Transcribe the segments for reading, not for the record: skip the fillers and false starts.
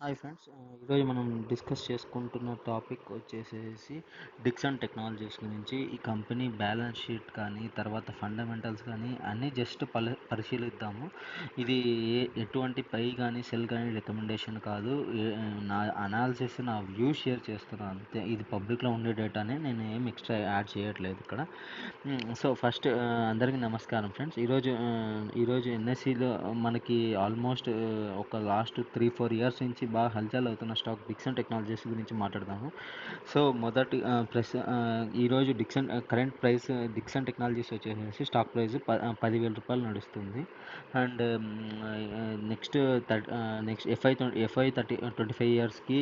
Hi friends, ఈరోజు మనం discuss చేసుకుంటున్న టాపిక్ వచ్చేసేసి డిక్సన్ టెక్నాలజీస్ గురించి. ఈ కంపెనీ బ్యాలెన్స్ షీట్ కానీ తర్వాత ఫండమెంటల్స్ కానీ అన్నీ జస్ట్ పరిశీలిద్దాము. ఇది ఎటువంటి పై కానీ సెల్ కానీ రికమెండేషన్ కాదు. నా అనాలిసిస్, నా వ్యూ షేర్ చేస్తున్నాను అంతే. ఇది పబ్లిక్లో ఉండే డేటానే, నేను ఏం ఎక్స్ట్రా యాడ్ చేయట్లేదు ఇక్కడ. సో ఫస్ట్ అందరికీ నమస్కారం ఫ్రెండ్స్. ఈరోజు ఎన్ఎస్సిలో మనకి ఆల్మోస్ట్ ఒక లాస్ట్ 3-4 ఇయర్స్ నుంచి బాగా హల్చల్ అవుతున్న స్టాక్ డిక్సన్ టెక్నాలజీస్ గురించి మాట్లాడదాము. సో మొదటి ఈరోజు కరెంట్ ప్రైస్ డిక్సన్ టెక్నాలజీస్ వచ్చేసి స్టాక్ ప్రైస్ 10,000 రూపాయలు నడుస్తుంది. అండ్ నెక్స్ట్ ఎఫ్ఐ 25 ఇయర్స్కి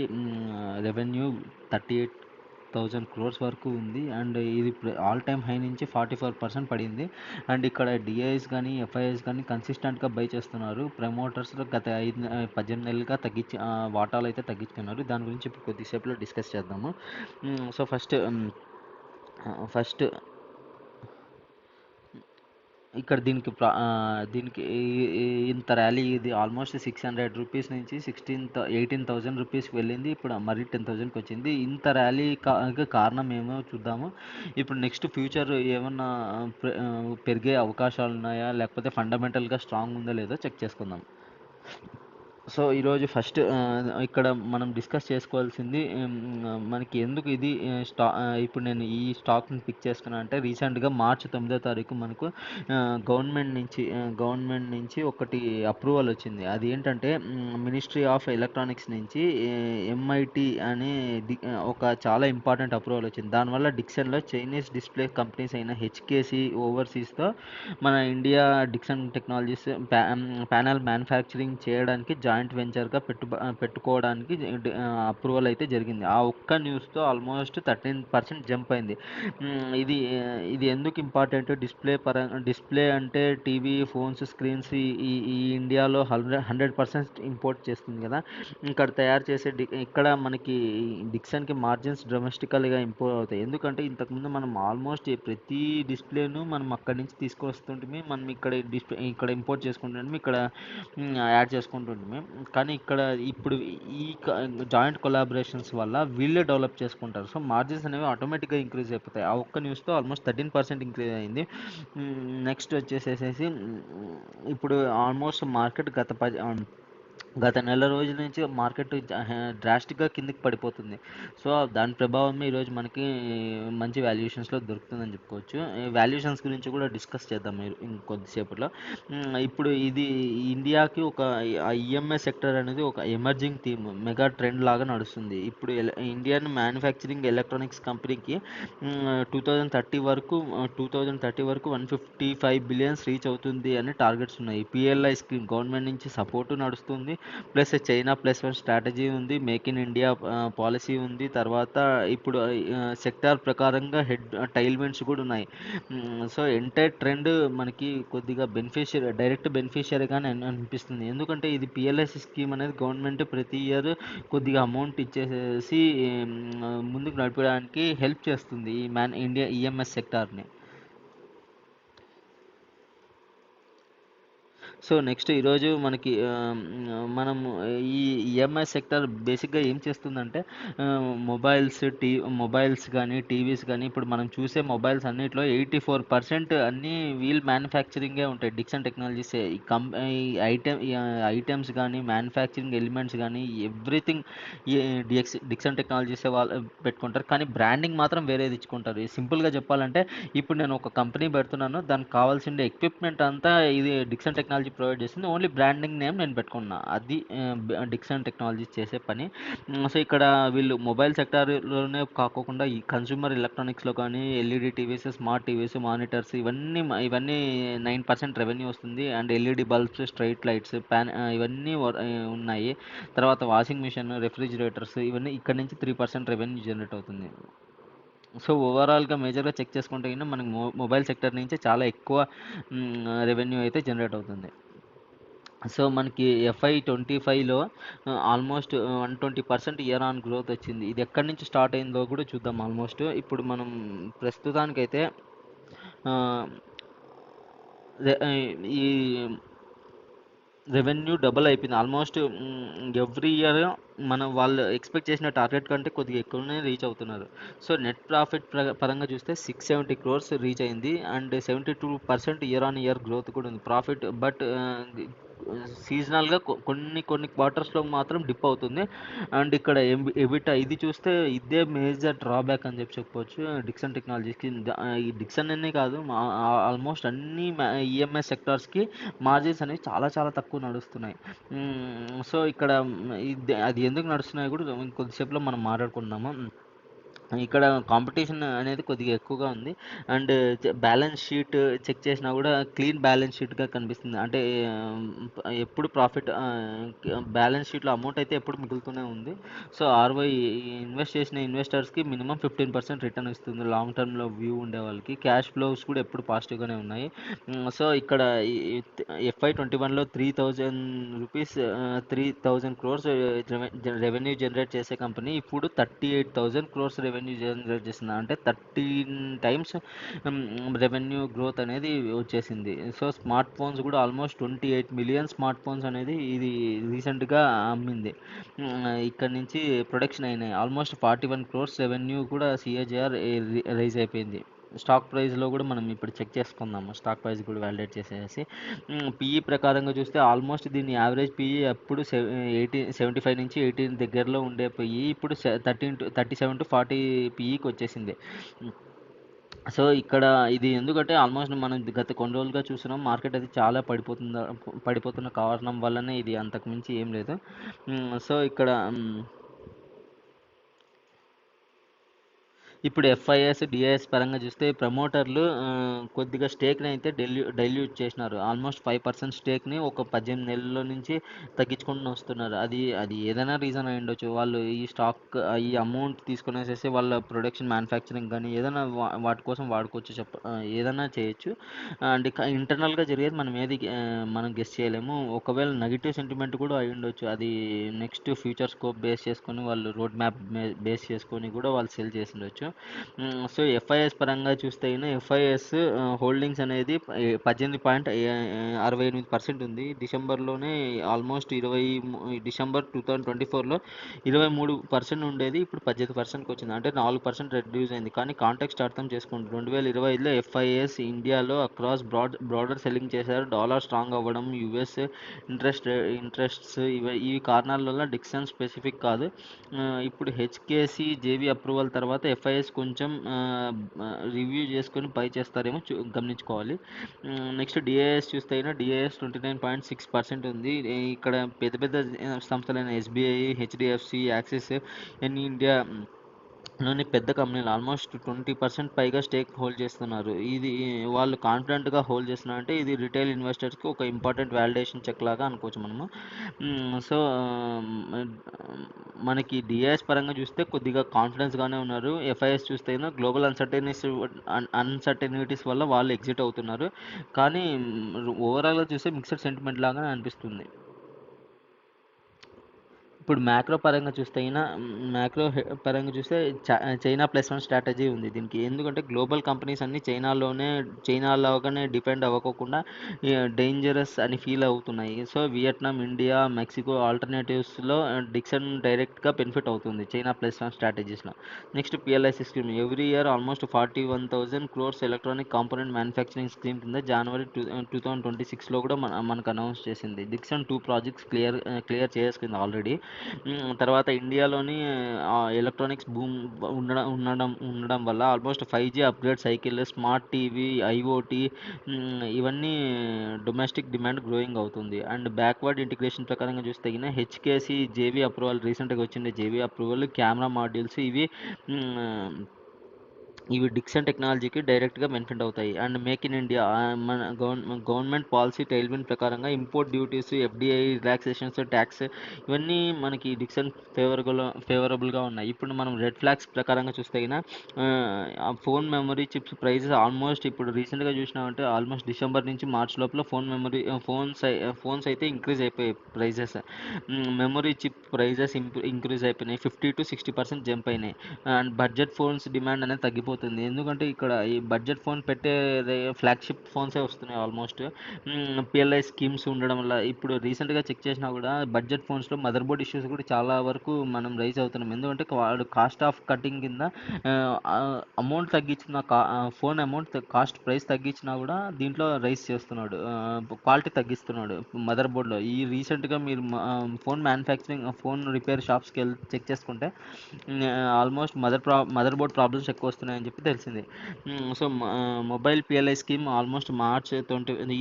రెవెన్యూ 38,000 క్రోర్స్ వరకు ఉంది. అండ్ ఇది ఆల్ టైమ్ హై నుంచి 44% పడింది. అండ్ ఇక్కడ డిఐఎస్ కానీ ఎఫ్ఐఎస్ కానీ కన్సిస్టెంట్గా బై చేస్తున్నారు. ప్రమోటర్స్ గత 18 నెలలుగా వాటాలు అయితే తగ్గించుకున్నారు. దాని గురించి ఇప్పుడు కొద్దిసేపులో డిస్కస్ చేద్దాము. సో ఫస్ట్ ఇక్కడ దీనికి ఇంత ర్యాలీ, ఇది ఆల్మోస్ట్ 600 రూపీస్ నుంచి 18,000 రూపీస్కి వెళ్ళింది. ఇప్పుడు మరీ 10,000కి వచ్చింది. ఇంత ర్యాలీ కారణం ఏమో చూద్దాము. ఇప్పుడు నెక్స్ట్ ఫ్యూచర్ ఏమన్నా పెరిగే అవకాశాలు ఉన్నాయా, లేకపోతే ఫండమెంటల్గా స్ట్రాంగ్ ఉందో లేదో చెక్ చేసుకుందాం. సో ఈరోజు ఫస్ట్ ఇక్కడ మనం డిస్కస్ చేసుకోవాల్సింది, మనకి ఎందుకు ఇది ఇప్పుడు నేను ఈ స్టాక్ని పిక్ చేసుకున్నాను అంటే, రీసెంట్గా మార్చి 9వ తారీఖు మనకు గవర్నమెంట్ నుంచి ఒకటి అప్రూవల్ వచ్చింది. అది ఏంటంటే మినిస్ట్రీ ఆఫ్ ఎలక్ట్రానిక్స్ నుంచి ఎంఐటి అనే ఒక చాలా ఇంపార్టెంట్ అప్రూవల్ వచ్చింది. దానివల్ల డిక్సన్లో చైనీస్ డిస్ప్లే కంపెనీస్ అయిన హెచ్కేసి ఓవర్సీస్తో మన India Dixon technologies panel manufacturing చేయడానికి జాయింట్ వెంచర్గా పెట్టుకోవడానికి అప్రూవల్ అయితే జరిగింది. ఆ ఒక్క న్యూస్తో ఆల్మోస్ట్ 13% జంప్ అయింది. ఇది ఎందుకు ఇంపార్టెంట్? డిస్ప్లే అంటే టీవీ, ఫోన్స్, స్క్రీన్స్ ఈ ఇండియాలో 100% ఇంపోర్ట్ చేస్తుంది కదా. ఇక్కడ తయారు చేసే ఇక్కడ మనకి డిక్సన్కి మార్జిన్స్ డొమెస్టికల్గా ఇంపోర్ట్ అవుతాయి. ఎందుకంటే ఇంతకుముందు మనం ఆల్మోస్ట్ ప్రతి డిస్ప్లేను మనం అక్కడి నుంచి తీసుకొస్తుంటే మనం ఇక్కడ ఇంపోర్ట్ చేసుకుంటుంటే ఇక్కడ యాడ్ చేసుకుంటుంటే, కానీ ఇప్పుడు ఈ జాయింట్ కొలాబరేషన్స్ వల్ల వీళ్ళే డెవలప్ చేసుకుంటారు. సో మార్జిన్స్ అనేవి ఆటోమేటిక్గా ఇంక్రీజ్ అయిపోతాయి. ఆ ఒక్క న్యూస్తో ఆల్మోస్ట్ 13% ఇంక్రీజ్ అయింది. నెక్స్ట్ వచ్చేసేసి ఇప్పుడు ఆల్మోస్ట్ మార్కెట్ గత నెల రోజుల నుంచి మార్కెట్ డ్రాస్టిక్గా కిందికి పడిపోతుంది. సో దాని ప్రభావమే ఈరోజు మనకి మంచి వాల్యుయేషన్స్లో దొరుకుతుందని చెప్పుకోవచ్చు. వాల్యుయేషన్స్ గురించి కూడా డిస్కస్ చేద్దాం మీరు ఇంకొద్దిసేపట్లో. ఇప్పుడు ఇది ఇండియాకి ఒక ఈఎంఐ సెక్టర్ అనేది ఒక ఎమర్జింగ్ థీమ్, మెగా ట్రెండ్ లాగా నడుస్తుంది. ఇప్పుడు ఇండియన్ మ్యానుఫ్యాక్చరింగ్ ఎలక్ట్రానిక్స్ కంపెనీకి 2030 వరకు 155 బిలియన్స్ రీచ్ అవుతుంది అని టార్గెట్స్ ఉన్నాయి. పిఎల్ఐ స్కీమ్ గవర్నమెంట్ నుంచి సపోర్టు నడుస్తుంది. ప్లస్ చైనా +1 స్ట్రాటజీ ఉంది. మేక్ ఇన్ ఇండియా పాలసీ ఉంది. తర్వాత ఇప్పుడు సెక్టార్ ప్రకారంగా టైల్మెంట్స్ కూడా ఉన్నాయి. సో ఎంటైర్ ట్రెండ్ మనకి కొద్దిగా డైరెక్ట్ బెనిఫిషియరీగానే అనిపిస్తుంది. ఎందుకంటే ఇది పిఎల్ఐసి స్కీమ్ అనేది గవర్నమెంట్ ప్రతి ఇయర్ కొద్దిగా అమౌంట్ ఇచ్చేసేసి ముందుకు నడపడానికి హెల్ప్ చేస్తుంది ఈ ఇండియా ఈఎంఎస్ సెక్టార్ని. సో నెక్స్ట్ ఈరోజు మనకి మనం ఈ ఈఎంఐ సెక్టర్ బేసిక్గా ఏం చేస్తుందంటే, మొబైల్స్ కానీ టీవీస్ కానీ, ఇప్పుడు మనం చూసే మొబైల్స్ అన్నిట్లో 84% అన్నీ వీల్ మ్యానుఫ్యాక్చరింగే ఉంటాయి. డిక్సన్ టెక్నాలజీస్ ఈ ఐటమ్స్ కానీ, మ్యానుఫ్యాక్చరింగ్ ఎలిమెంట్స్ కానీ, ఎవ్రీథింగ్ డిక్సన్ టెక్నాలజీస్ వాళ్ళు పెట్టుకుంటారు. కానీ బ్రాండింగ్ మాత్రం వేరేది ఇచ్చుకుంటారు. సింపుల్గా చెప్పాలంటే, ఇప్పుడు నేను ఒక కంపెనీ పెడుతున్నాను, దానికి కావాల్సిన ఎక్విప్మెంట్ అంతా ఇది డిక్సన్ టెక్నాలజీ ప్రొవైడ్ చేస్తుంది. ఓన్లీ బ్రాండింగ్ నేమ్ నేను పెట్టుకున్నా. అది డిక్సన్ టెక్నాలజీస్ చేసే పని. సో ఇక్కడ వీళ్ళు మొబైల్ సెక్టార్లోనే కాకుండా ఈ కన్స్యూమర్ ఎలక్ట్రానిక్స్లో కానీ, LED TVs, smart TVs, monitors ఇవన్నీ 9% రెవెన్యూ వస్తుంది. And LED bulbs, straight lights, ఇవన్నీ ఉన్నాయి. తర్వాత వాషింగ్ మిషన్, రెఫ్రిజిరేటర్స్ ఇవన్నీ ఇక్కడ నుంచి 3% రెవెన్యూ జనరేట్ అవుతుంది. సో ఓవరాల్గా మేజర్గా చెక్ చేసుకుంటే మనకి మొబైల్ సెక్టర్ నుంచి చాలా ఎక్కువ రెవెన్యూ అయితే జనరేట్ అవుతుంది. సో మనకి FY25లో ఆల్మోస్ట్ 120% ఇయర్ ఆన్ గ్రోత్ వచ్చింది. ఇది ఎక్కడి నుంచి స్టార్ట్ అయిందో కూడా చూద్దాం. ఆల్మోస్ట్ ఇప్పుడు మనం ప్రస్తుతానికైతే ఈ రెవెన్యూ డబుల్ అయిపోయింది. ఆల్మోస్ట్ ఎవ్రీ ఇయర్ వాళ్ళు ఎక్స్పెక్ట్ చేసిన టార్గెట్ కంటే కొద్దిగా ఎక్కువనే రీచ్ అవుతున్నారు. సో నెట్ ప్రాఫిట్ పరంగా చూస్తే 670 క్రోర్స్ రీచ్ అయింది. And 72% year on year growth కూడా ఉంది. ప్రాఫిట్ బట్ సీజనల్గా కొన్ని కొన్ని క్వార్టర్స్లో మాత్రం డిప్ అవుతుంది. అండ్ ఇక్కడ ఎబిటా ఇది చూస్తే ఇదే మేజర్ డ్రాబ్యాక్ అని చెప్పొచ్చు డిక్సన్ టెక్నాలజీస్కి. ఈ డిక్సన్ అనే కాదు, ఆల్మోస్ట్ అన్ని ఈఎంఎస్ సెక్టార్స్కి మార్జిన్స్ అనేవి చాలా చాలా తక్కువ నడుస్తున్నాయి. సో ఇక్కడ అది ఎందుకు నడుస్తున్నాయి కూడా కొద్దిసేపులో మనం మాట్లాడుకుందాము. ఇక్కడ కాంపిటీషన్ అనేది కొద్దిగా ఎక్కువగా ఉంది. అండ్ బ్యాలెన్స్ షీట్ చెక్ చేసినా కూడా క్లీన్ బ్యాలెన్స్ షీట్గా కనిపిస్తుంది. అంటే ఎప్పుడు ప్రాఫిట్ బ్యాలెన్స్ షీట్లో అమౌంట్ అయితే ఎప్పుడు మిగులుతూనే ఉంది. సో ఆర్ఓఐ ఇన్వెస్ట్ చేసిన ఇన్వెస్టర్స్కి మినిమం 15% రిటర్న్ ఇస్తుంది లాంగ్ టర్మ్లో వ్యూ ఉండే వాళ్ళకి. క్యాష్ ఫ్లోస్ కూడా ఎప్పుడు పాజిటివ్గానే ఉన్నాయి. సో ఇక్కడ FY21లో 3,000 క్రోర్స్ రెవెన్యూ జనరేట్ చేసే కంపెనీ ఇప్పుడు 38,000 క్రోర్స్ రెవెన్యూ జనరేట్ చేస్తుంది. అంటే 13 టైమ్స్ రెవెన్యూ గ్రోత్ అనేది వచ్చేసింది. సో స్మార్ట్ ఫోన్స్ కూడా ఆల్మోస్ట్ 28 మిలియన్ స్మార్ట్ ఫోన్స్ అనేది ఇది రీసెంట్గా అమ్మింది. ఇక్కడ నుంచి ప్రొడక్షన్ అయినాయి. ఆల్మోస్ట్ 41 క్రోర్స్ రెవెన్యూ కూడా CAGR రైజ్ అయిపోయింది. స్టాక్ ప్రైస్లో కూడా మనం ఇప్పుడు చెక్ చేసుకుందాము. స్టాక్ ప్రైస్ కూడా వ్యాలిడేట్ చేసేసి పిఈ ప్రకారంగా చూస్తే ఆల్మోస్ట్ దీని యావరేజ్ పిఈ అప్పుడు 75 నుంచి 18 దగ్గరలో ఉండే పిఈ ఇప్పుడు 37 to 40 పిఈకి వచ్చేసింది. సో ఇక్కడ ఇది ఎందుకంటే ఆల్మోస్ట్ మనం గత కొన్ని రోజులుగా చూస్తున్నాం, మార్కెట్ అది చాలా పడిపోతున్న కారణం వల్లనే ఇది, అంతకుమించి ఏం లేదు. సో ఇక్కడ ఇప్పుడు ఎఫ్ఐఎస్ డిఐఎస్ పరంగా చూస్తే ప్రమోటర్లు కొద్దిగా స్టేక్ని అయితే డైల్యూట్ చేసినారు. ఆల్మోస్ట్ 5% స్టేక్ని ఒక 18 నెలల నుంచి తగ్గించుకుంటూ వస్తున్నారు. అది ఏదైనా రీజన్ అయి ఉండొచ్చు. వాళ్ళు ఈ అమౌంట్ తీసుకునేసేసి వాళ్ళ ప్రొడక్షన్ మ్యానుఫ్యాక్చరింగ్ కానీ ఏదైనా వాటి కోసం వాడుకోవచ్చు, ఏదైనా చేయొచ్చు. అండ్ ఇంటర్నల్గా జరిగేది మనం గెస్ చేయలేము. ఒకవేళ నెగిటివ్ సెంటిమెంట్ కూడా అయి ఉండొచ్చు. అది నెక్స్ట్ ఫ్యూచర్ స్కోప్ బేస్ చేసుకొని వాళ్ళు రోడ్ మ్యాప్ బేస్ చేసుకొని కూడా వాళ్ళు సెల్ చేసి ఉండొచ్చు. సో ఎఫ్ఐఎస్ పరంగా చూస్తే ఎఫ్ఐఎస్ హోల్డింగ్స్ అనేది 18.68% ఉంది. డిసెంబర్లోనే ఆల్మోస్ట్ డిసెంబర్ 2024లో 23% ఉండేది, ఇప్పుడు 18%కి వచ్చింది. అంటే 4% రెడ్యూస్ అయింది. కానీ కాంటెక్స్ట్ అర్థం చేసుకోండి, 2025లో ఎఫ్ఐఎస్ ఇండియాలో అక్రాస్ బ్రాడర్ సెల్లింగ్ చేశారు. డాలర్ స్ట్రాంగ్ అవ్వడం, యుఎస్ ఇంట్రెస్ట్స్ ఈ కారణాల వల్ల డిక్సన్ స్పెసిఫిక్ కాదు. ఇప్పుడు హెచ్కేసి జేవీ అప్రూవల్ తర్వాత ఎఫ్ఐఎస్ కొంచెం రివ్యూ చేసుకొని బై చేస్తారేమో గమనించుకోవాలి. నెక్స్ట్ డిఐఎస్ చూస్తే డిఐఎస్ 29.6% ఉంది. ఇక్కడ పెద్ద పెద్ద సంస్థలైన ఎస్బీఐ, హెచ్డిఎఫ్సి, యాక్సిస్, ఇండియా లోని పెద్ద కంపెనీలు ఆల్మోస్ట్ 20% పైగా స్టేక్ హోల్డ్ చేస్తున్నారు. ఇది వాళ్ళు కాన్ఫిడెంట్గా హోల్డ్ చేస్తున్నారంటే ఇది రిటైల్ ఇన్వెస్టర్స్కి ఒక ఇంపార్టెంట్ వ్యాలిడేషన్ చెక్ లాగా అనుకోవచ్చు మనము. సో మనకి డిఐఎస్ పరంగా చూస్తే కొద్దిగా కాన్ఫిడెన్స్గానే ఉన్నారు. ఎఫ్ఐఎస్ చూస్తే గ్లోబల్ అన్సర్టెనిటీస్ వల్ల వాళ్ళు ఎగ్జిట్ అవుతున్నారు. కానీ ఓవరాల్గా చూస్తే మిక్స్డ్ సెంటిమెంట్ లాగానే అనిపిస్తుంది. ఇప్పుడు మ్యాక్రో పరంగా చూస్తే చైనా +1 స్ట్రాటజీ ఉంది దీనికి. ఎందుకంటే గ్లోబల్ కంపెనీస్ అన్నీ చైనాలోగానే డిపెండ్ అవ్వకోకుండా డేంజరస్ అని ఫీల్ అవుతున్నాయి. సో వియట్నాం, ఇండియా, మెక్సికో ఆల్టర్నేటివ్స్లో డిక్సన్ డైరెక్ట్గా బెనిఫిట్ అవుతుంది చైనా +1 స్ట్రాటజీస్లో. Next PLIC scheme every year almost 41,000 crores electronic component manufacturing scheme కింద జనవరి 2026లో కూడా మనకు అనౌన్స్ చేసింది. డిక్సన్ 2 ప్రాజెక్ట్స్ క్లియర్ చేసుకుంది ఆల్రెడీ. తర్వాత ఇండియాలోని ఎలక్ట్రానిక్స్ బూమ్ ఉండడం వల్ల almost 5G upgrade cycle, smart TV, IoT ఇవన్నీ డొమెస్టిక్ డిమాండ్ గ్రోయింగ్ అవుతుంది. అండ్ బ్యాక్వర్డ్ ఇంటిగ్రేషన్ ప్రకారంగా చూస్తే హెచ్కేసి జేవీ అప్రూవల్, రీసెంట్గా వచ్చింది జేవీ అప్రూవల్, కెమెరా మాడ్యూల్స్ ఇవి డిక్సన్ టెక్నాలజీకి డైరెక్ట్గా బెనిఫిట్ అవుతాయి. అండ్ మేక్ ఇన్ ఇండియా మన గవర్నమెంట్ పాలసీ టైల్విన్ ప్రకారంగా import duties, FDI relaxations, tax ఇవన్నీ మనకి డిక్సన్ ఫేవరబుల్గా ఉన్నాయి. ఇప్పుడు మనం రెడ్ ఫ్లాగ్స్ ప్రకారంగా చూస్తే phone memory chips prices almost ఇప్పుడు రీసెంట్గా చూసినామంటే ఆల్మోస్ట్ డిసెంబర్ నుంచి మార్చ్ లోపల ఫోన్స్ అయితే ఇంక్రీజ్ అయిపోయాయి prices. Memory chip prices increase అయిపోయినాయి, 50 to 60% జంప్ అయినాయి. అండ్ బడ్జెట్ ఫోన్స్ డిమాండ్ అనేది తగ్గిపోతుంది. అయిపోతుంది. ఎందుకంటే ఇక్కడ ఈ బడ్జెట్ ఫోన్ పెట్టే ఫ్లాగ్‌షిప్ ఫోన్సే వస్తున్నాయి ఆల్మోస్ట్. పిఎల్ఐ స్కీమ్స్ ఉండడం వల్ల ఇప్పుడు రీసెంట్‌గా చెక్ చేసినా కూడా బడ్జెట్ ఫోన్స్‌లో మదర్ బోర్డ్ ఇష్యూస్ కూడా చాలా వరకు మనం రైజ్ అవుతున్నాం. ఎందుకంటే వాడు కాస్ట్ ఆఫ్ కటింగ్ కింద అమౌంట్ తగ్గించిన ఫోన్ అమౌంట్ కాస్ట్ ప్రైస్ తగ్గించినా కూడా దీంట్లో రైజ్ చేస్తున్నాడు. క్వాలిటీ తగ్గిస్తున్నాడు మదర్ బోర్డ్‌లో. ఈ రీసెంట్‌గా మీరు ఫోన్ రిపేర్ షాప్స్‌కి వెళ్ళి చెక్ చేసుకుంటే ఆల్మోస్ట్ మదర్ బోర్డ్ ప్రాబ్లమ్స్ ఎక్కువ వస్తున్నాయని చెప్పి తెలిసింది. So mobile PLI scheme almost March 20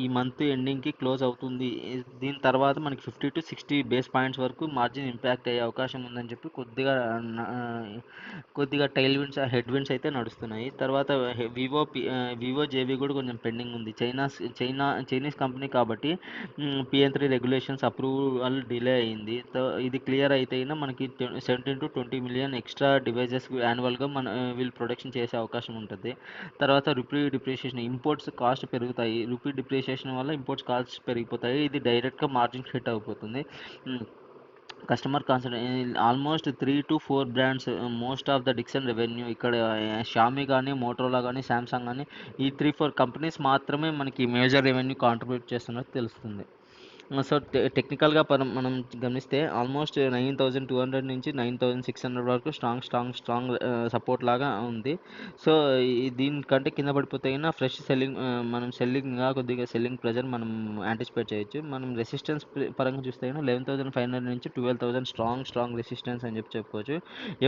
ఈ మంత్ ఎండింగ్కి క్లోజ్ అవుతుంది. దీని తర్వాత మనకి 50-60 బేస్ పాయింట్స్ వరకు మార్జిన్ ఇంపాక్ట్ అయ్యే అవకాశం ఉందని చెప్పి కొద్దిగా టైల్ విండ్స్ హెడ్ విండ్స్ అయితే నడుస్తున్నాయి. తర్వాత వివో జేబీ కూడా కొంచెం పెండింగ్ ఉంది. చైనీస్ కంపెనీ కాబట్టి పిఎన్3 రెగ్యులేషన్స్ అప్రూవల్ డిలే అయింది. ఇది క్లియర్ అయితే మనకి 17-20 మిలియన్ ఎక్స్ట్రా డివైజెస్ యాన్యువల్గా వీళ్ళు ప్రొడక్షన్ చేసే అవకాశం ఉంటుంది. తర్వాత రూపీ డిప్రిషియేషన్, ఇంపోర్ట్స్ కాస్ట్ పెరుగుతాయి. రూపీ డిప్రిషియేషన్ వల్ల ఇంపోర్ట్స్ కాస్ట్ పెరిగిపోతాయి. ఇది డైరెక్ట్గా మార్జిన్ హిట్ అయిపోతుంది. Customer concentration almost 3-4 brands most of the Dixon revenue ఇక్కడ షామీ కానీ, మోటరోలా కానీ, శాంసంగ్ కానీ ఈ 3-4 కంపెనీస్ మాత్రమే మనకి మేజర్ రెవెన్యూ కాంట్రిబ్యూట్ చేస్తున్నట్టు తెలుస్తుంది. సో టెక్నికల్గా మనం గమనిస్తే ఆల్మోస్ట్ 9200 నుంచి 9600 వరకు స్ట్రాంగ్ సపోర్ట్ లాగా ఉంది. సో దీనికంటే కింద పడిపోతే అయినా ఫ్రెష్ సెల్లింగ్ మనం కొద్దిగా సెల్లింగ్ ప్రెజర్ మనం యాంటిసిపేట్ చేయొచ్చు. మనం రెసిస్టెన్స్ పరంగా చూస్తే అయినా 11,500 నుంచి 12,000 స్ట్రాంగ్ రెసిస్టెన్స్ అని చెప్పుకోవచ్చు.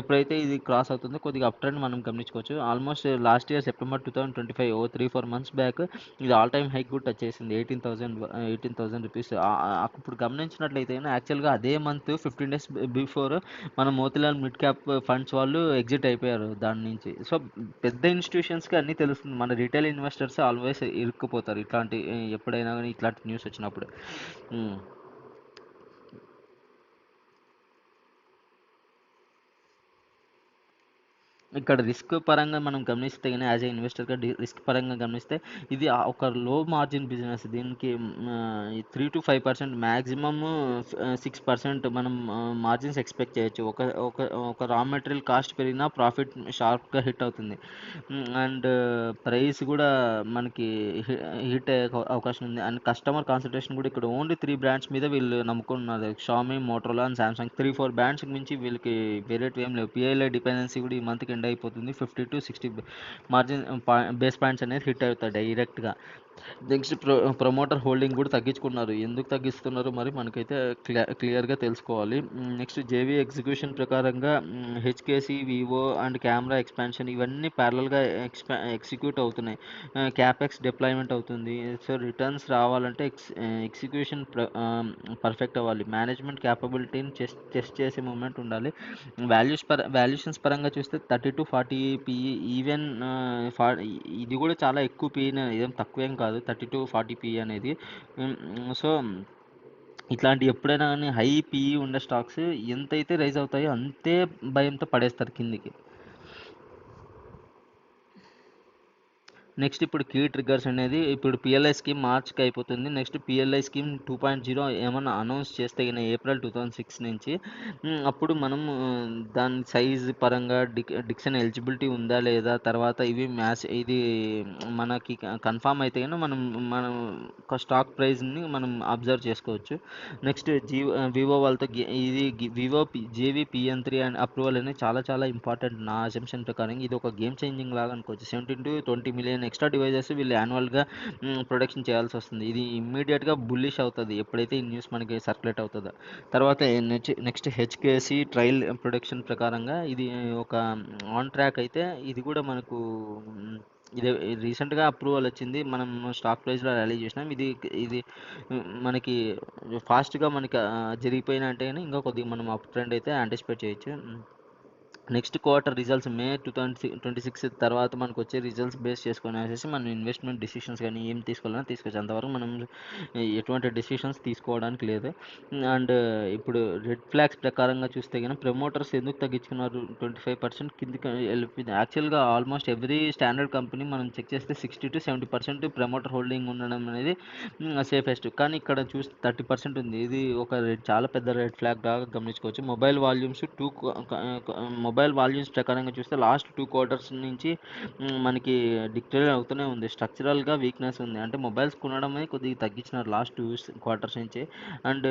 ఎప్పుడైతే ఇది క్రాస్ అవుతుందో కొద్దిగా అప్ ట్రెండ్ మనం గమనించుకోవచ్చు. Almost last year September 2025 3-4 months back ఇది ఆల్ టైమ్ హైక్ కూడా టచ్ చేసింది 18,000 రూపీస్. ఇప్పుడు గమనించినట్లయితే యాక్చువల్గా అదే మంత్ 15 డేస్ బిఫోర్ మన మోతిలాల్ మిడ్ క్యాప్ ఫండ్స్ వాళ్ళు ఎగ్జిట్ అయిపోయారు దాని నుంచి. సో పెద్ద ఇన్స్టిట్యూషన్స్కి అన్నీ తెలుస్తుంది. మన రిటైల్ ఇన్వెస్టర్స్ ఆల్వేస్ ఇరుక్కుపోతారు ఇట్లాంటి ఎప్పుడైనా కానీ ఇట్లాంటి న్యూస్ వచ్చినప్పుడు. ఇక్కడ రిస్క్ పరంగా మనం గమనిస్తే కానీ యాజ్ ఏ ఇన్వెస్టర్గా రిస్క్ పరంగా గమనిస్తే ఇది ఒక లో మార్జిన్ బిజినెస్. దీనికి 3-5% మ్యాక్సిమమ్ 6% మనం మార్జిన్స్ ఎక్స్పెక్ట్ చేయొచ్చు. ఒక రా మెటీరియల్ కాస్ట్ పెరిగినా ప్రాఫిట్ షార్ప్గా హిట్ అవుతుంది. అండ్ ప్రైస్ కూడా మనకి హిట్ అయ్యే అవకాశం ఉంది. అండ్ కస్టమర్ కాన్సన్ట్రేషన్ కూడా ఇక్కడ ఓన్లీ 3 బ్రాండ్స్ మీద వీళ్ళు నమ్ముకున్నారు. Xiaomi, Motorola and Samsung. 3-4 బ్రాండ్స్కి మించి వీళ్ళకి వేరేటివి ఏం లేవు. పిఐఎల్ఐ డిపెండెన్సీ కూడా ఈ మంత్కి ఎండ్ అయిపోతుంది. 50-60 మార్జిన్ బేస్ పాయింట్స్ అనేది హిట్ అవుతాయి డైరెక్ట్గా. నెక్స్ట్ ప్రమోటర్ హోల్డింగ్ కూడా తగ్గించుకున్నారు. ఎందుకు తగ్గిస్తున్నారు మరి మనకైతే క్లియర్గా తెలుసుకోవాలి. నెక్స్ట్ జేవీ ఎగ్జిక్యూషన్ ప్రకారంగా హెచ్కేసి, వివో అండ్ కెమెరా ఎక్స్పాన్షన్ ఇవన్నీ ప్యారలల్గా ఎగ్జిక్యూట్ అవుతున్నాయి. క్యాపెక్స్ డిప్లాయ్మెంట్ అవుతుంది. సో రిటర్న్స్ రావాలంటే ఎగ్జిక్యూషన్ పర్ఫెక్ట్ అవ్వాలి. మేనేజ్మెంట్ క్యాపబిలిటీని టెస్ట్ చేసే మూమెంట్ ఉండాలి. వాల్యుయేషన్స్ పరంగా చూస్తే 30-40 పిఈ ఈవెన్ ఇది కూడా చాలా ఎక్కువ పిఈ, ఏం తక్కువేం కాదు 30-40 పిఈ అనేది. సో ఇట్లాంటి ఎప్పుడైనా కానీ హై పిఈ ఉండే స్టాక్స్ ఎంతైతే రైజ్ అవుతాయో అంతే భయంతో పడేస్తారు కిందికి. నెక్స్ట్ ఇప్పుడు కీ ట్రిగ్గర్స్ అనేది ఇప్పుడు పిఎల్ఐ స్కీమ్ మార్చ్కి అయిపోతుంది. నెక్స్ట్ పిఎల్ఐ స్కీమ్ 2.0 ఏమన్నా అనౌన్స్ చేస్తే అయినా ఏప్రిల్ 2006 నుంచి అప్పుడు మనం దాని సైజ్ పరంగా డిక్సన్ ఎలిజిబిలిటీ ఉందా లేదా, తర్వాత ఇది మనకి కన్ఫామ్ అయితే కానీ మనం స్టాక్ ప్రైస్ని మనం అబ్జర్వ్ చేసుకోవచ్చు. నెక్స్ట్ వివో వాళ్ళతో ఇది జేవీ పిఎన్3 అండ్ అప్రూవల్ అనేది చాలా ఇంపార్టెంట్ నా అసెంప్షన్ ప్రకారం. ఇది ఒక గేమ్ చేంజింగ్ లాగా అనుకోవచ్చు. 17-20 మిలియన్ ఎక్స్ట్రా డివైజెస్ వీళ్ళు యాన్యువల్గా ప్రొడక్షన్ చేయాల్సి వస్తుంది. ఇది ఇమ్మీడియట్గా బుల్లిష్ అవుతుంది ఎప్పుడైతే ఈ న్యూస్ మనకి సర్క్యులేట్ అవుతుందో. తర్వాత నెక్స్ట్ హెచ్కేసి ట్రయల్ ప్రొడక్షన్ ప్రకారంగా ఇది ఒక ఆన్ ట్రాక్ అయితే ఇది కూడా మనకు ఇది రీసెంట్గా అప్రూవల్ వచ్చింది. మనం స్టాక్ ప్రైస్లో ర్యాలీ చేసినాం. ఇది మనకి ఫాస్ట్గా మనకి జరిగిపోయినా అంటే ఇంకా కొద్దిగా మనం అప్ ట్రెండ్ అయితే యాంటిసిపేట్ చేయొచ్చు. నెక్స్ట్ క్వార్టర్ రిజల్ట్స్ మే 2026 తర్వాత మనకు వచ్చే రిజల్ట్స్ బేస్ చేసుకొని వచ్చేసి మనం ఇన్వెస్ట్మెంట్ డిసిషన్స్ కానీ ఏం తీసుకోవాలన్నా తీసుకోవచ్చు. అంతవరకు మనం ఎటువంటి డిసిషన్స్ తీసుకోవడానికి లేదు. అండ్ ఇప్పుడు రెడ్ ఫ్లాగ్స్ ప్రకారంగా చూస్తే కానీ ప్రమోటర్స్ ఎందుకు తగ్గించుకున్నారు 25% కిందికి వెళ్ళిపోయింది. యాక్చువల్గా ఆల్మోస్ట్ ఎవ్రీ స్టాండర్డ్ కంపెనీ మనం చెక్ చేస్తే 60-70% ప్రమోటర్ హోల్డింగ్ ఉండడం అనేది సేఫెస్ట్. కానీ ఇక్కడ చూస్తే 30% ఉంది. ఇది చాలా పెద్ద రెడ్ ఫ్లాగ్ లాగా గమనించుకోవచ్చు. మొబైల్ వాల్యూమ్స్ మొబైల్ వాల్యూమ్స్ ప్రకారంగా చూస్తే లాస్ట్ 2 క్వార్టర్స్ నుంచి మనకి డిక్లేర్ అవుతూనే ఉంది. స్ట్రక్చరల్‌గా వీక్‌నెస్ ఉంది. అంటే మొబైల్స్ కొనడమే కొద్దిగా తగ్గించినారు లాస్ట్ 2 క్వార్టర్స్ నుంచి. అండ్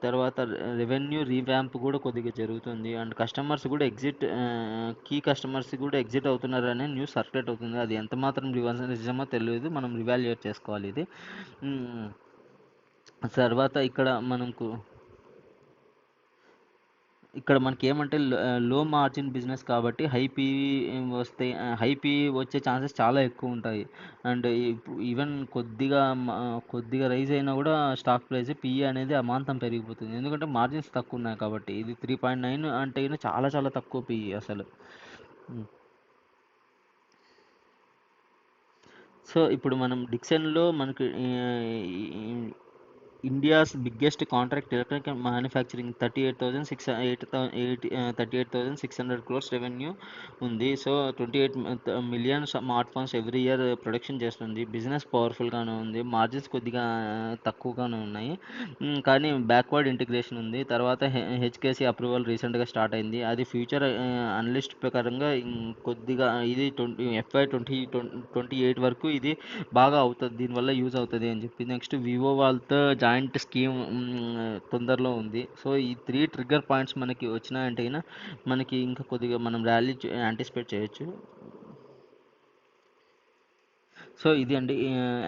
తర్వాత రెవెన్యూ రీవాంప్ కూడా కొద్దిగా జరుగుతుంది. అండ్ కస్టమర్స్ కూడా కీ కస్టమర్స్ కూడా ఎగ్జిట్ అవుతున్నారనే న్యూస్ సర్క్యులేట్ అవుతుంది. అది ఎంత మాత్రం నిజమో తెలియదు. మనం రివాల్యుయేట్ చేసుకోవాలి ఇది. హ్మ్. తర్వాత ఇక్కడ మనకేమంటే లో మార్జిన్ బిజినెస్ కాబట్టి హై పీఈ వచ్చే ఛాన్సెస్ చాలా ఎక్కువుంటాయి. అండ్ ఈవెన్ కొద్దిగా రైజ్ అయినా కూడా స్టాక్ ప్రైస్ పీఈ అనేది అమాంతం పెరిగిపోతుంది. ఎందుకంటే మార్జిన్స్ తక్కువున్నాయి కాబట్టి. ఇది 3.9 అంటే గిన చాలా చాలా తక్కువ పీఈ అసలు. హ్మ్. సో, ఇప్పుడు మనం డిక్సన్‌లో మనకు India's biggest contract electronic manufacturing 38,600 crores revenue ఉంది. So 28 million smart phones every year production చేస్తుంది. బిజినెస్ పవర్ఫుల్గానే ఉంది. మార్జిన్స్ కొద్దిగా తక్కువగానే ఉన్నాయి. కానీ బ్యాక్వర్డ్ ఇంటిగ్రేషన్ ఉంది. తర్వాత హెచ్కేసీ అప్రూవల్ రీసెంట్గా స్టార్ట్ అయింది. అది ఫ్యూచర్ అనలిస్ట్ ప్రకారంగా కొద్దిగా ఇది FY 2028 వరకు ఇది బాగా అవుతుంది, దీనివల్ల యూజ్ అవుతుంది అని చెప్పి. నెక్స్ట్ వివో వాళ్ళతో జాయింట్ స్కీమ్ తొందరలో ఉంది. సో ఈ 3 ట్రిగ్గర్ పాయింట్స్ మనకి వచ్చినాయంటే గిన మనకి ఇంకా కొద్దిగా మనం ర్యాలీ యాంటిసిపేట్ చేయొచ్చు. సో ఇది అండి,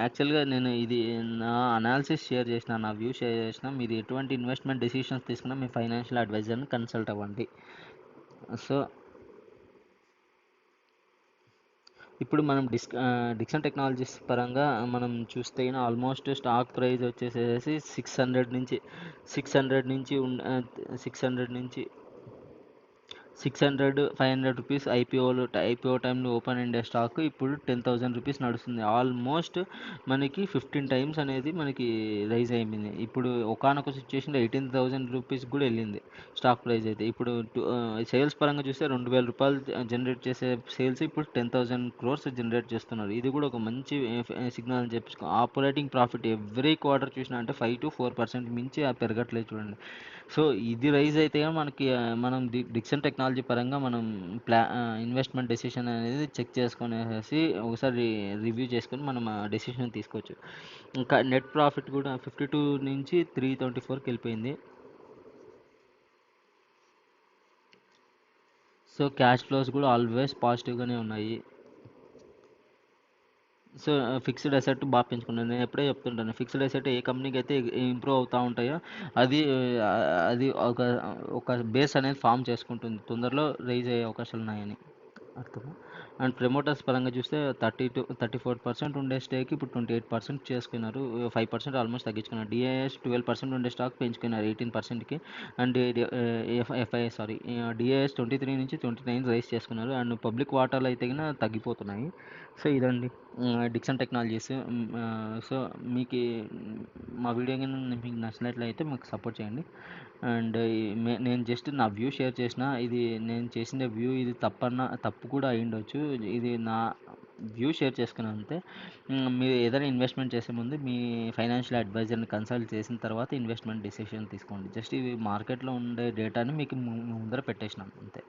యాక్చువల్గా నేను ఇది నా అనాలిసిస్ షేర్ చేసిన, నా వ్యూ షేర్ చేసిన. మీరు ఎటువంటి ఇన్వెస్ట్మెంట్ డెసిషన్స్ తీసుకున్నా మీ ఫైనాన్షియల్ అడ్వైజర్ని కన్సల్ట్ అవ్వండి. సో ఇప్పుడు మనం డిక్సన్ టెక్నాలజీస్ పరంగా మనం చూస్తే ఆల్మోస్ట్ స్టాక్ ప్రైస్ వచ్చేసేసి 600 500 రూపీస్ ఐపీఓ టైంలో ఓపెన్ ఇండియా స్టాక్ ఇప్పుడు 10,000 రూపీస్ నడుస్తుంది. ఆల్మోస్ట్ మనకి 15 టైమ్స్ అనేది మనకి రైజ్ అయిపోయింది. ఇప్పుడు ఒకానొక సిచ్యువేషన్లో 18,000 రూపీస్ కూడా వెళ్ళింది స్టాక్ ప్రైస్ అయితే. ఇప్పుడు సేల్స్ పరంగా చూస్తే 2,000 రూపాయలు జనరేట్ చేసే సేల్స్ ఇప్పుడు 10,000 క్రోర్స్ జనరేట్ చేస్తున్నారు. ఇది కూడా ఒక మంచి సిగ్నల్ అని చెప్పేసుకో. ఆపరేటింగ్ ప్రాఫిట్ ఎవ్రీ క్వార్టర్ చూసినా అంటే 5-4% మించి పెరగట్లేదు చూడండి. సో ఇది రైజ్ అయితే మనకి మనం డిక్సన్ టెక్నాలజీ పరంగా మనం ఇన్వెస్ట్మెంట్ డెసిషన్ అనేది చెక్ చేసుకునేసి ఒకసారి రివ్యూ చేసుకొని మనం డెసిషన్ తీసుకోవచ్చు. ఇంకా నెట్ ప్రాఫిట్ కూడా 52 నుంచి 324కి వెళ్ళిపోయింది. సో క్యాష్ ఫ్లోస్ కూడా ఆల్వేస్ పాజిటివ్గానే ఉన్నాయి. సో ఫిక్స్డ్ అసెట్ బాగా పెంచుకున్నాను. నేను ఎప్పుడే చెప్తుంటాను, ఫిక్స్డ్ అసెట్ ఏ కంపెనీకి అయితే ఇంప్రూవ్ అవుతూ ఉంటాయో అది అది ఒక బేస్ అనేది ఫామ్ చేసుకుంటుంది. తొందరలో రైజ్ అయ్యే అవకాశాలు ఉన్నాయని అర్థం. అండ్ ప్రమోటర్స్ పరంగా చూస్తే 34% ఉండే స్టేక్ ఇప్పుడు 28% చేసుకున్నారు. 5% ఆల్మోస్ట్ తగ్గించుకున్నారు. డిఐఎస్ 12% ఉండే స్టాక్ పెంచుకున్నారు 18%కి. అండ్ డిఐఎస్ 23 నుంచి 29 రైస్ చేసుకున్నారు. అండ్ పబ్లిక్ వాటాలు అయితే కినా తగ్గిపోతున్నాయి. సో ఇదండి డిక్సన్ టెక్నాలజీస్. సో మీకు మా వీడియో కానీ మీకు నచ్చినట్లయితే మాకు సపోర్ట్ చేయండి. అండ్ నేను జస్ట్ నా వ్యూ షేర్ చేసిన. ఇది నేను చేసిన వ్యూ ఇది తప్పు కూడా అయ్యుండొచ్చు. ఇది నా వ్యూ షేర్ చేసుకున్నాను అంతే. మీరు ఏదైనా ఇన్వెస్ట్మెంట్ చేసే ముందు మీ ఫైనాన్షియల్ అడ్వైజర్ని కన్సల్ట్ చేసిన తర్వాత ఇన్వెస్ట్మెంట్ డిసిషన్ తీసుకోండి. జస్ట్ ఇది మార్కెట్లో ఉండే డేటాని మీకు ముందర పెట్టేసినాను అంతే.